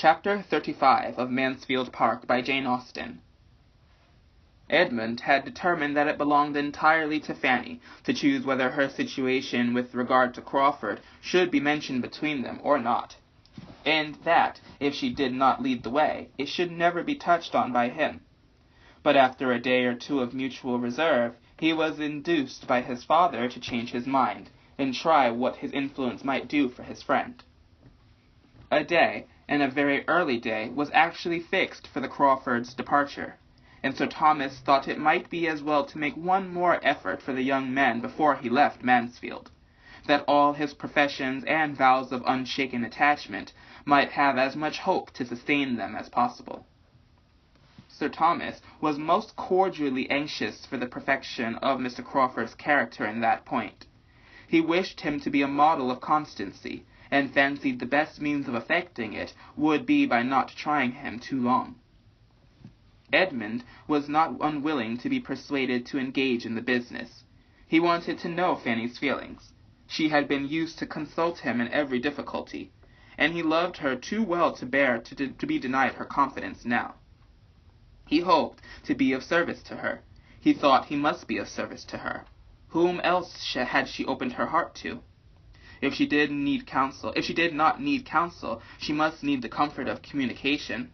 Chapter 35 of Mansfield Park by Jane Austen. Edmund had determined that it belonged entirely to Fanny to choose whether her situation with regard to Crawford should be mentioned between them or not, and that, if she did not lead the way, it should never be touched on by him. But after a day or two of mutual reserve, he was induced by his father to change his mind, and try what his influence might do for his friend. A day, and a very early day, was actually fixed for the Crawfords' departure, and Sir Thomas thought it might be as well to make one more effort for the young man before he left Mansfield, that all his professions and vows of unshaken attachment might have as much hope to sustain them as possible. Sir Thomas was most cordially anxious for the perfection of Mr. Crawford's character in that point. He wished him to be a model of constancy, and fancied the best means of effecting it would be by not trying him too long. Edmund was not unwilling to be persuaded to engage in the business. He wanted to know Fanny's feelings. She had been used to consult him in every difficulty, and he loved her too well to bear to be denied her confidence now. He hoped to be of service to her. He thought he must be of service to her. Whom else had she opened her heart to? If she did not need counsel, she must need the comfort of communication.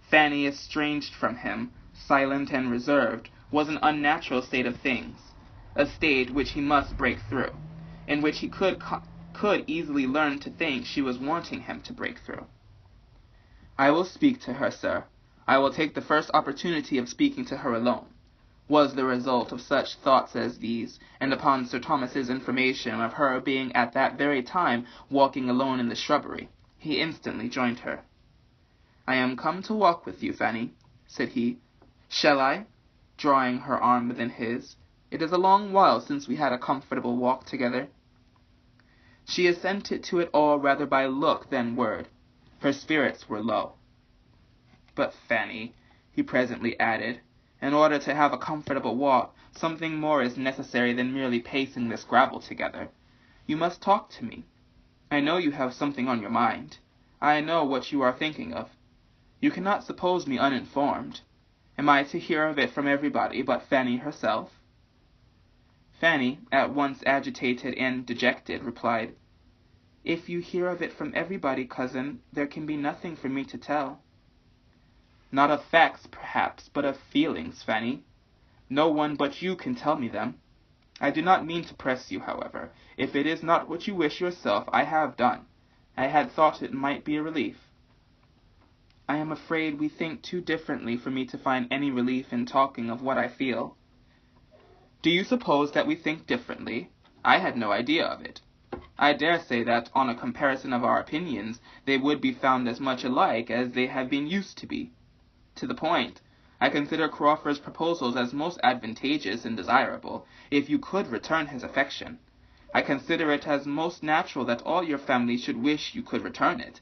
Fanny, estranged from him, silent and reserved, was an unnatural state of things, a state which he must break through, in which he could easily learn to think she was wanting him to break through. "I will speak to her, sir. I will take the first opportunity of speaking to her alone," was the result of such thoughts as these, and upon Sir Thomas's information of her being at that very time walking alone in the shrubbery, he instantly joined her. "I am come to walk with you, Fanny," said he. "Shall I?" drawing her arm within his. "It is a long while since we had a comfortable walk together." She assented to it all rather by look than word. Her spirits were low. "But, Fanny," he presently added, "in order to have a comfortable walk, something more is necessary than merely pacing this gravel together. You must talk to me. I know you have something on your mind. I know what you are thinking of. You cannot suppose me uninformed. Am I to hear of it from everybody but Fanny herself?" Fanny, at once agitated and dejected, replied, "If you hear of it from everybody, cousin, there can be nothing for me to tell." "Not of facts, perhaps, but of feelings, Fanny. No one but you can tell me them. I do not mean to press you, however. If it is not what you wish yourself, I have done. I had thought it might be a relief." "I am afraid we think too differently for me to find any relief in talking of what I feel." "Do you suppose that we think differently? I had no idea of it. I dare say that, on a comparison of our opinions, they would be found as much alike as they have been used to be. To the point, I consider Crawford's proposals as most advantageous and desirable, if you could return his affection. I consider it as most natural that all your family should wish you could return it,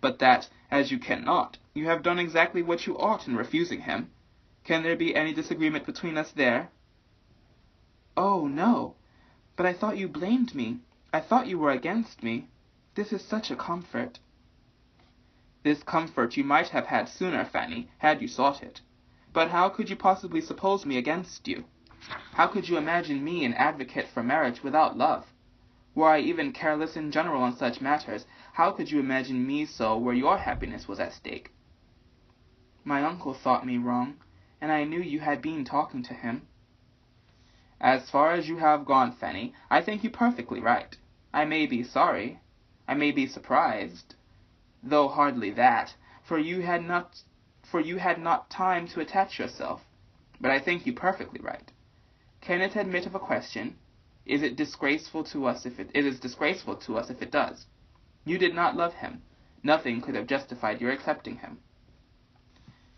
but that, as you cannot, you have done exactly what you ought in refusing him. Can there be any disagreement between us there?" "Oh, no. But I thought you blamed me. I thought you were against me. This is such a comfort." "This comfort you might have had sooner, Fanny, had you sought it. But how could you possibly suppose me against you? How could you imagine me an advocate for marriage without love? Were I even careless in general on such matters, how could you imagine me so where your happiness was at stake?" "My uncle thought me wrong, and I knew you had been talking to him." "As far as you have gone, Fanny, I think you perfectly right. I may be sorry. I may be surprised, though hardly that, for you had not time to attach yourself. But I think you perfectly right. Can it admit of a question? It is disgraceful to us if it does. You did not love him. Nothing could have justified your accepting him."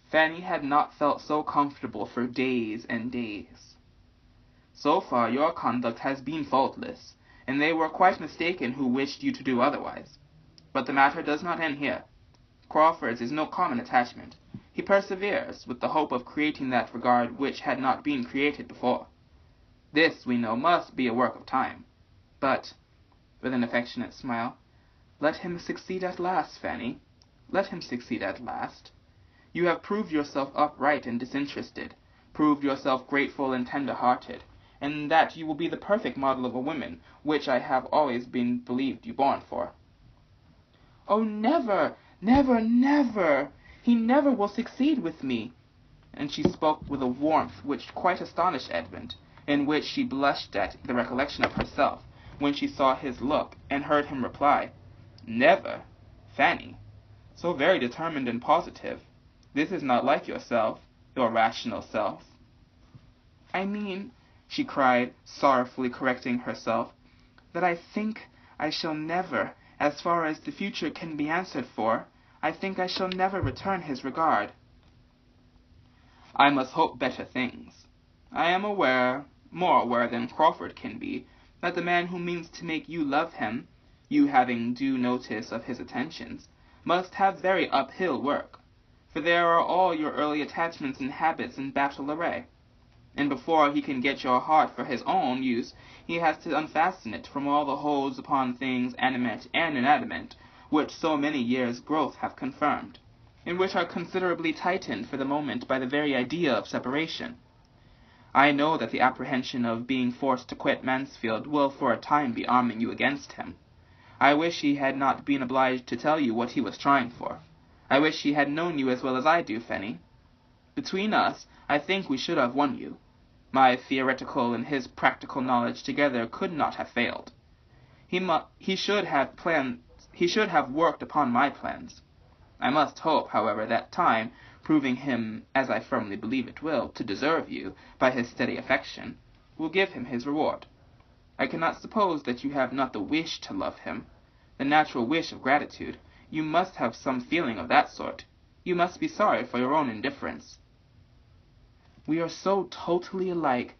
Fanny had not felt so comfortable for days and days. "So far your conduct has been faultless, and they were quite mistaken who wished you to do otherwise. But the matter does not end here. Crawford's is no common attachment. He perseveres, with the hope of creating that regard which had not been created before. This, we know, must be a work of time. But," with an affectionate smile, "let him succeed at last, Fanny. Let him succeed at last. You have proved yourself upright and disinterested, proved yourself grateful and tender-hearted, and that you will be the perfect model of a woman, which I have always been believed you born for." "Oh, never, never, never! He never will succeed with me." And she spoke with a warmth which quite astonished Edmund, in which she blushed at the recollection of herself, when she saw his look, and heard him reply, "Never, Fanny, so very determined and positive. This is not like yourself, your rational self." "I mean," she cried, sorrowfully correcting herself, "that I think I shall never, as far as the future can be answered for, I think I shall never return his regard." "I must hope better things. I am aware, more aware than Crawford can be, that the man who means to make you love him, you having due notice of his attentions, must have very uphill work, for there are all your early attachments and habits in battle array, and before he can get your heart for his own use, he has to unfasten it from all the holds upon things animate and inanimate, which so many years' growth have confirmed, and which are considerably tightened for the moment by the very idea of separation. I know that the apprehension of being forced to quit Mansfield will for a time be arming you against him. I wish he had not been obliged to tell you what he was trying for. I wish he had known you as well as I do, Fanny. Between us, I think we should have won you. My theoretical and his practical knowledge together could not have failed. He should have worked upon my plans. I must hope, however, that time, proving him, as I firmly believe it will, to deserve you, by his steady affection, will give him his reward. I cannot suppose that you have not the wish to love him, the natural wish of gratitude. You must have some feeling of that sort. You must be sorry for your own indifference." "We are so totally alike,"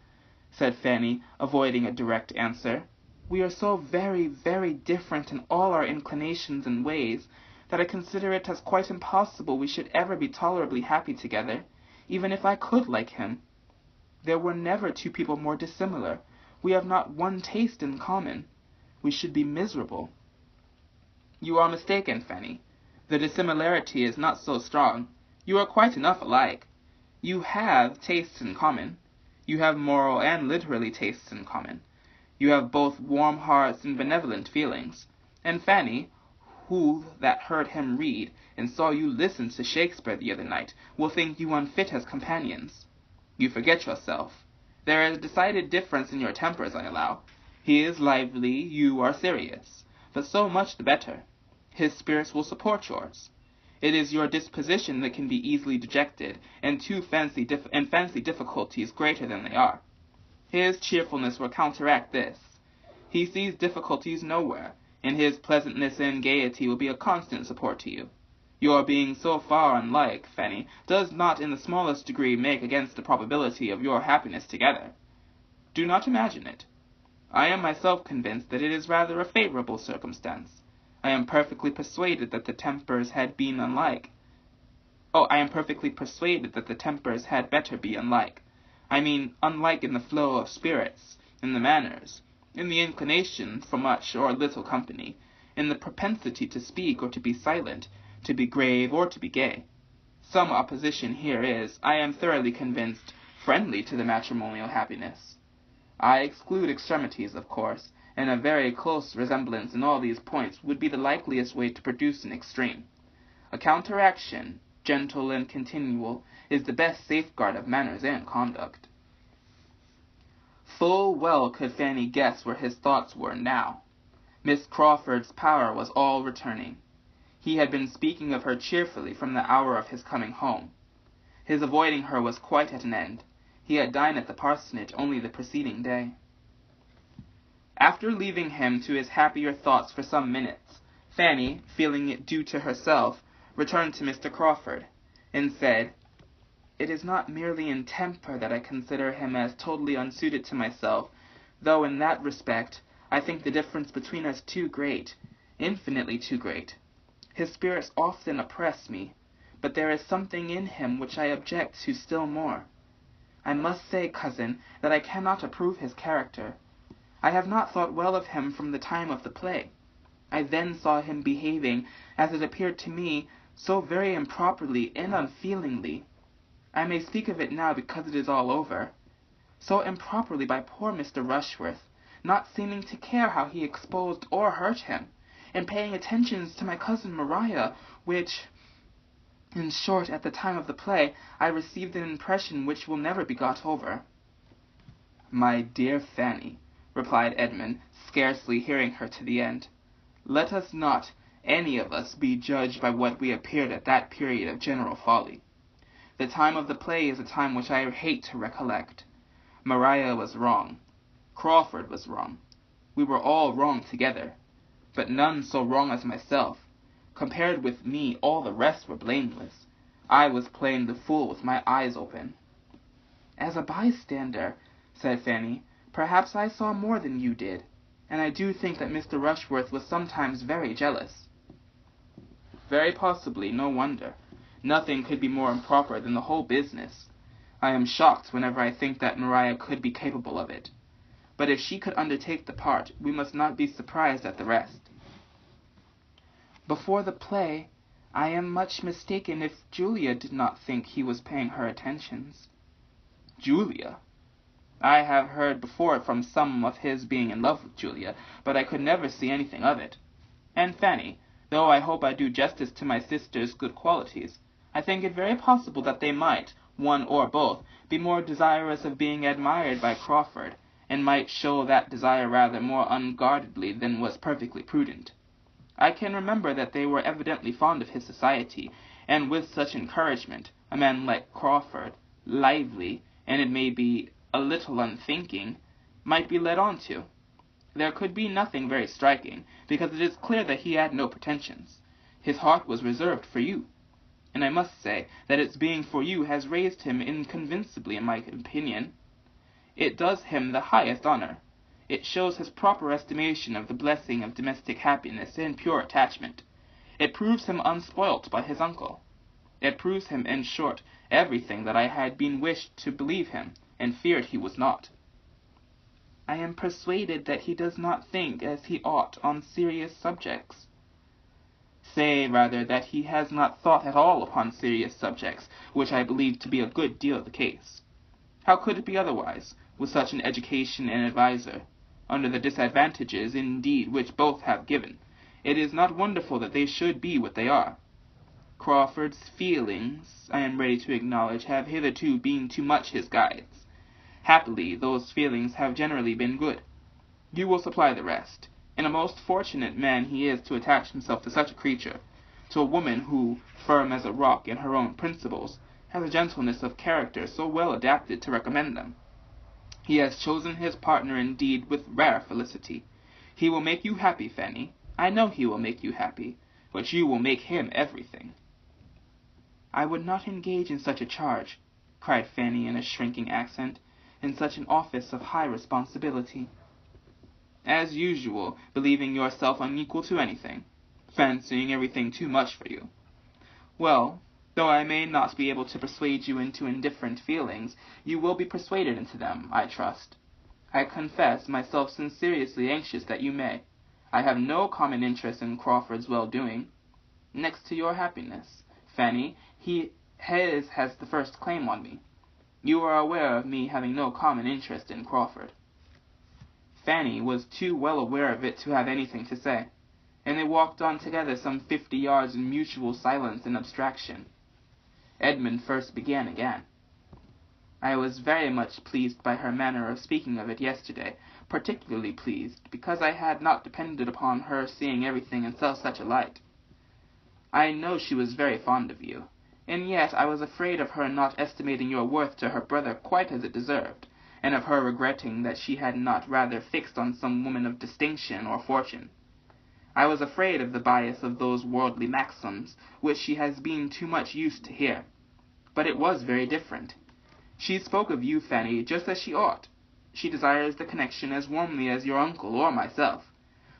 said Fanny, avoiding a direct answer. "We are so very, very different in all our inclinations and ways, that I consider it as quite impossible we should ever be tolerably happy together, even if I could like him. There were never two people more dissimilar. We have not one taste in common. We should be miserable." "You are mistaken, Fanny. The dissimilarity is not so strong. You are quite enough alike. You have tastes in common. You have moral and literary tastes in common. You have both warm hearts and benevolent feelings. And Fanny, who that heard him read, and saw you listen to Shakespeare the other night, will think you unfit as companions. You forget yourself. There is a decided difference in your tempers, I allow. He is lively, you are serious, but so much the better. His spirits will support yours. It is your disposition that can be easily dejected, and fancy difficulties greater than they are. His cheerfulness will counteract this. He sees difficulties nowhere, and his pleasantness and gaiety will be a constant support to you. Your being so far unlike, Fanny, does not in the smallest degree make against the probability of your happiness together. Do not imagine it. I am myself convinced that it is rather a favorable circumstance. I am perfectly persuaded that the tempers had been unlike. I am perfectly persuaded that the tempers had better be unlike. I mean, unlike in the flow of spirits, in the manners, in the inclination for much or little company, in the propensity to speak or to be silent, to be grave or to be gay. Some opposition here is, I am thoroughly convinced, friendly to the matrimonial happiness. I exclude extremities, of course, and a very close resemblance in all these points would be the likeliest way to produce an extreme. A counteraction, gentle and continual, is the best safeguard of manners and conduct. Full well could Fanny guess where his thoughts were now. Miss Crawford's power was all returning. He had been speaking of her cheerfully from the hour of his coming home. His avoiding her was quite at an end. He had dined at the parsonage only the preceding day. After leaving him to his happier thoughts for some minutes, Fanny, feeling it due to herself, returned to Mr. Crawford, and said, "It is not merely in temper that I consider him as totally unsuited to myself, though in that respect I think the difference between us too great, infinitely too great. His spirits often oppress me, but there is something in him which I object to still more. I must say, cousin, that I cannot approve his character. I have not thought well of him from the time of the play. I then saw him behaving, as it appeared to me, so very improperly and unfeelingly. I may speak of it now because it is all over. So improperly by poor Mr. Rushworth, not seeming to care how he exposed or hurt him, and paying attentions to my cousin Maria, which, in short, at the time of the play, I received an impression which will never be got over." "My dear Fanny," replied Edmund, scarcely hearing her to the end, "let us not, any of us, be judged by what we appeared at that period of general folly. The time of the play is a time which I hate to recollect. Maria was wrong. Crawford was wrong. We were all wrong together, but none so wrong as myself. Compared with me, all the rest were blameless. I was playing the fool with my eyes open." "As a bystander," said Fanny, "perhaps I saw more than you did, and I do think that Mr. Rushworth was sometimes very jealous." "Very possibly, no wonder. Nothing could be more improper than the whole business. I am shocked whenever I think that Maria could be capable of it. But if she could undertake the part, we must not be surprised at the rest." "Before the play, I am much mistaken if Julia did not think he was paying her attentions." "Julia? I have heard before from some of his being in love with Julia, but I could never see anything of it. And Fanny, though I hope I do justice to my sister's good qualities, I think it very possible that they might, one or both, be more desirous of being admired by Crawford, and might show that desire rather more unguardedly than was perfectly prudent. I can remember that they were evidently fond of his society, and with such encouragement, a man like Crawford, lively, and it may be a little unthinking, might be led on to. There could be nothing very striking, because it is clear that he had no pretensions. His heart was reserved for you, and I must say that its being for you has raised him inconvincibly in my opinion. It does him the highest honor. It shows his proper estimation of the blessing of domestic happiness and pure attachment. It proves him unspoilt by his uncle. It proves him, in short, everything that I had been wished to believe him, and feared he was not." "I am persuaded that he does not think as he ought on serious subjects." "Say rather that he has not thought at all upon serious subjects, which I believe to be a good deal the case. How could it be otherwise, with such an education and adviser? Under the disadvantages, indeed, which both have given, it is not wonderful that they should be what they are. Crawford's feelings, I am ready to acknowledge, have hitherto been too much his guides. Happily, those feelings have generally been good. You will supply the rest. And a most fortunate man he is to attach himself to such a creature, to a woman who, firm as a rock in her own principles, has a gentleness of character so well adapted to recommend them. He has chosen his partner indeed with rare felicity. He will make you happy, Fanny. I know he will make you happy, but you will make him everything." "I would not engage in such a charge," cried Fanny in a shrinking accent, "in such an office of high responsibility." "As usual, believing yourself unequal to anything, fancying everything too much for you. Well, though I may not be able to persuade you into indifferent feelings, you will be persuaded into them, I trust. I confess myself sincerely anxious that you may. I have no common interest in Crawford's well-doing. Next to your happiness, Fanny, his has the first claim on me. You are aware of me having no common interest in Crawford." Fanny was too well aware of it to have anything to say, and they walked on together some 50 yards in mutual silence and abstraction. Edmund first began again. "I was very much pleased by her manner of speaking of it yesterday, particularly pleased, because I had not depended upon her seeing everything in such a light. I know she was very fond of you, and yet I was afraid of her not estimating your worth to her brother quite as it deserved, and of her regretting that she had not rather fixed on some woman of distinction or fortune. I was afraid of the bias of those worldly maxims, which she has been too much used to hear. But it was very different. She spoke of you, Fanny, just as she ought. She desires the connection as warmly as your uncle or myself.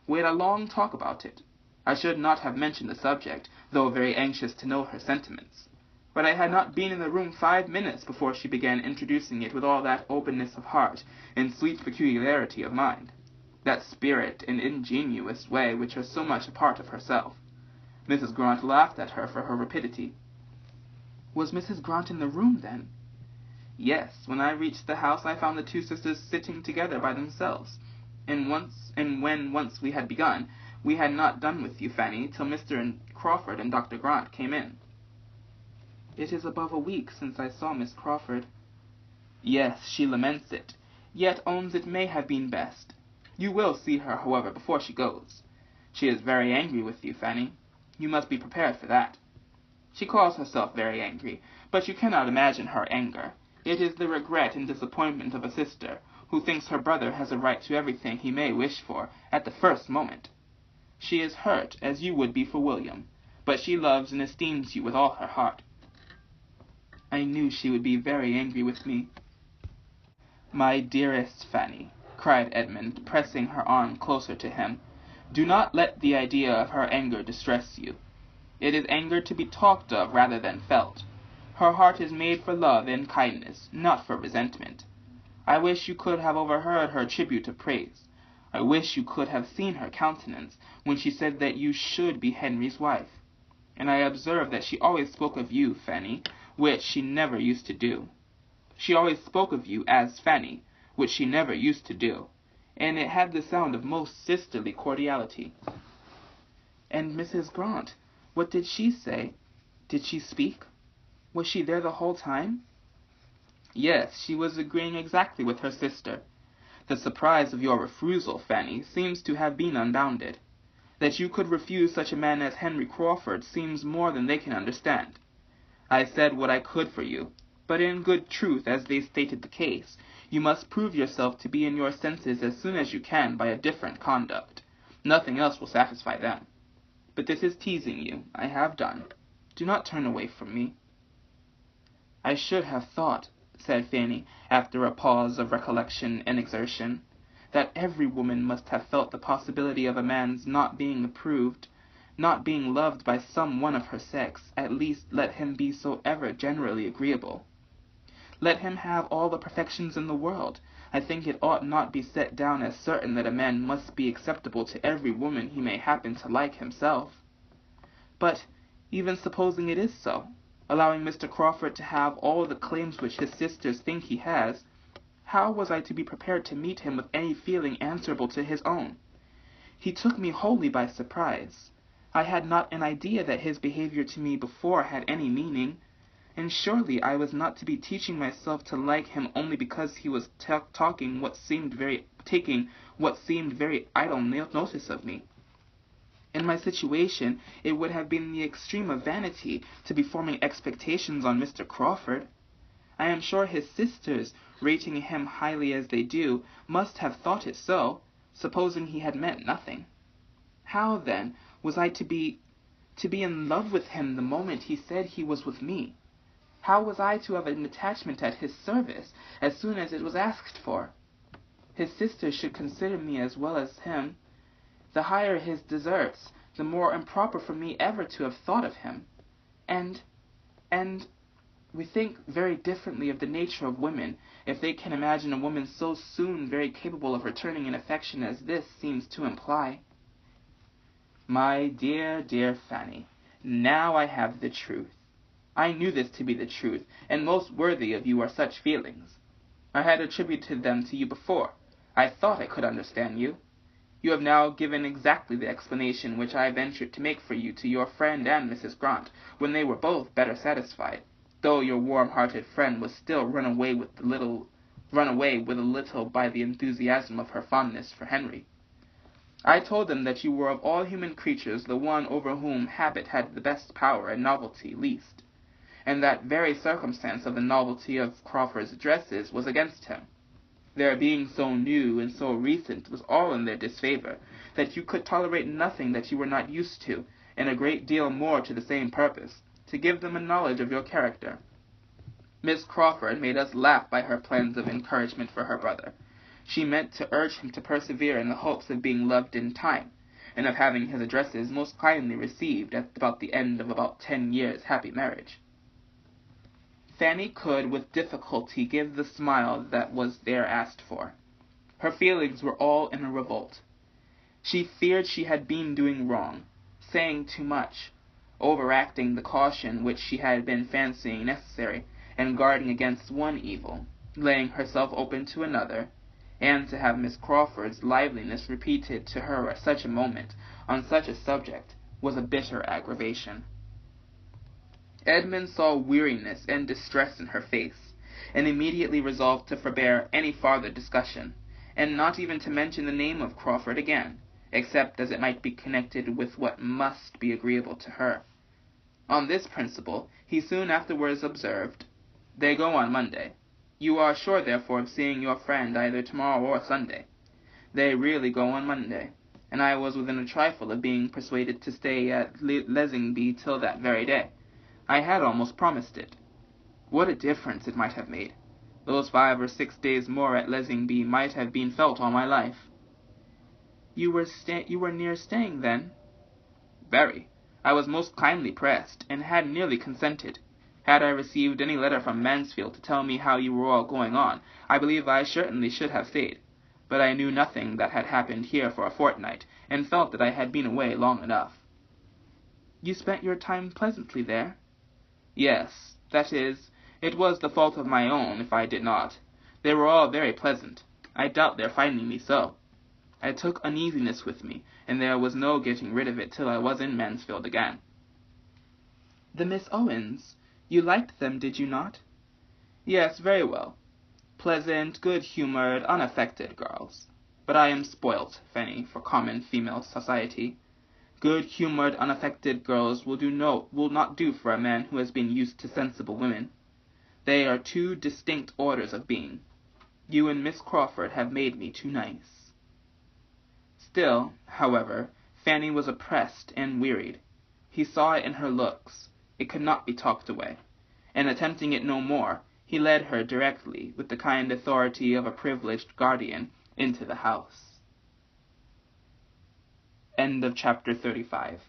We had a long talk about it. I should not have mentioned the subject, though very anxious to know her sentiments. But I had not been in the room 5 minutes before she began introducing it with all that openness of heart and sweet peculiarity of mind, that spirit and ingenuous way which are so much a part of herself. Mrs. Grant laughed at her for her rapidity. Was Mrs. Grant in the room, then? Yes, when I reached the house I found the two sisters sitting together by themselves, and when once we had begun, we had not done with you, Fanny, till Mr. Crawford and Dr. Grant came in. It is above a week since I saw Miss Crawford. Yes, she laments it, yet owns it may have been best. You will see her, however, before she goes. She is very angry with you, Fanny. You must be prepared for that. She calls herself very angry, but you cannot imagine her anger. It is the regret and disappointment of a sister, who thinks her brother has a right to everything he may wish for at the first moment. She is hurt, as you would be for William, but she loves and esteems you with all her heart. I knew she would be very angry with me. My dearest Fanny, cried Edmund, pressing her arm closer to him, do not let the idea of her anger distress you. It is anger to be talked of rather than felt. Her heart is made for love and kindness, not for resentment. I wish you could have overheard her tribute of praise. I wish you could have seen her countenance when she said that you should be Henry's wife. And I observed that she always spoke of you, Fanny, which she never used to do. She always spoke of you as Fanny, which she never used to do, and it had the sound of most sisterly cordiality. And Mrs. Grant, what did she say? Did she speak? Was she there the whole time? Yes, she was agreeing exactly with her sister. The surprise of your refusal, Fanny, seems to have been unbounded. That you could refuse such a man as Henry Crawford seems more than they can understand. I said what I could for you, but in good truth, as they stated the case, you must prove yourself to be in your senses as soon as you can by a different conduct. Nothing else will satisfy them. But this is teasing you. I have done. Do not turn away from me. I should have thought, said Fanny, after a pause of recollection and exertion, that every woman must have felt the possibility of a man's not being approved, not being loved by some one of her sex, at least let him be so ever generally agreeable. Let him have all the perfections in the world. I think it ought not be set down as certain that a man must be acceptable to every woman he may happen to like himself. But, even supposing it is so, allowing Mr. Crawford to have all the claims which his sisters think he has, how was I to be prepared to meet him with any feeling answerable to his own? He took me wholly by surprise. I had not an idea that his behavior to me before had any meaning, and surely I was not to be teaching myself to like him only because he was taking what seemed very idle notice of me. In my situation, it would have been the extreme of vanity to be forming expectations on Mr. Crawford. I am sure his sisters, rating him highly as they do, must have thought it so, supposing he had meant nothing. How, then, was I to be in love with him the moment he said he was with me? How was I to have an attachment at his service as soon as it was asked for? His sisters should consider me as well as him. The higher his deserts, the more improper for me ever to have thought of him. And we think very differently of the nature of women, if they can imagine a woman so soon very capable of returning an affection as this seems to imply. My dear, dear Fanny, now I have the truth. I knew this to be the truth, and most worthy of you are such feelings. I had attributed them to you before. I thought I could understand you. You have now given exactly the explanation which I ventured to make for you to your friend and Mrs. Grant, when they were both better satisfied, though your warm-hearted friend was still run away with a little by the enthusiasm of her fondness for Henry. I told them that you were of all human creatures the one over whom habit had the best power and novelty least, and that very circumstance of the novelty of Crawford's addresses was against him. Their being so new and so recent was all in their disfavor, that you could tolerate nothing that you were not used to, and a great deal more to the same purpose, to give them a knowledge of your character. Miss Crawford made us laugh by her plans of encouragement for her brother. She meant to urge him to persevere in the hopes of being loved in time, and of having his addresses most kindly received at about the end of about 10 years' happy marriage. Fanny could with difficulty give the smile that was there asked for. Her feelings were all in a revolt. She feared she had been doing wrong, saying too much, overacting the caution which she had been fancying necessary, and guarding against one evil, laying herself open to another, and to have Miss Crawford's liveliness repeated to her at such a moment, on such a subject, was a bitter aggravation. Edmund saw weariness and distress in her face, and immediately resolved to forbear any farther discussion, and not even to mention the name of Crawford again, except as it might be connected with what must be agreeable to her. On this principle, he soon afterwards observed, "They go on Monday. You are sure, therefore, of seeing your friend either tomorrow or Sunday. They really go on Monday, and I was within a trifle of being persuaded to stay at Lesingby till that very day. I had almost promised it. What a difference it might have made! Those 5 or 6 days more at Lesingby might have been felt all my life." You were near staying, then?" "Very. I was most kindly pressed, and had nearly consented. Had I received any letter from Mansfield to tell me how you were all going on, I believe I certainly should have stayed. But I knew nothing that had happened here for a fortnight, and felt that I had been away long enough." "You spent your time pleasantly there?" "Yes, that is, it was the fault of my own if I did not. They were all very pleasant. I doubt their finding me so. I took uneasiness with me, and there was no getting rid of it till I was in Mansfield again." "The Miss Owens, you liked them, did you not?" "Yes, very well. Pleasant, good-humoured, unaffected girls. But I am spoilt, Fanny, for common female society. Good-humoured, unaffected girls will not do for a man who has been used to sensible women. They are 2 distinct orders of being. You and Miss Crawford have made me too nice." Still, however, Fanny was oppressed and wearied. He saw it in her looks. It could not be talked away, and attempting it no more, he led her directly, with the kind authority of a privileged guardian, into the house. End of chapter 35.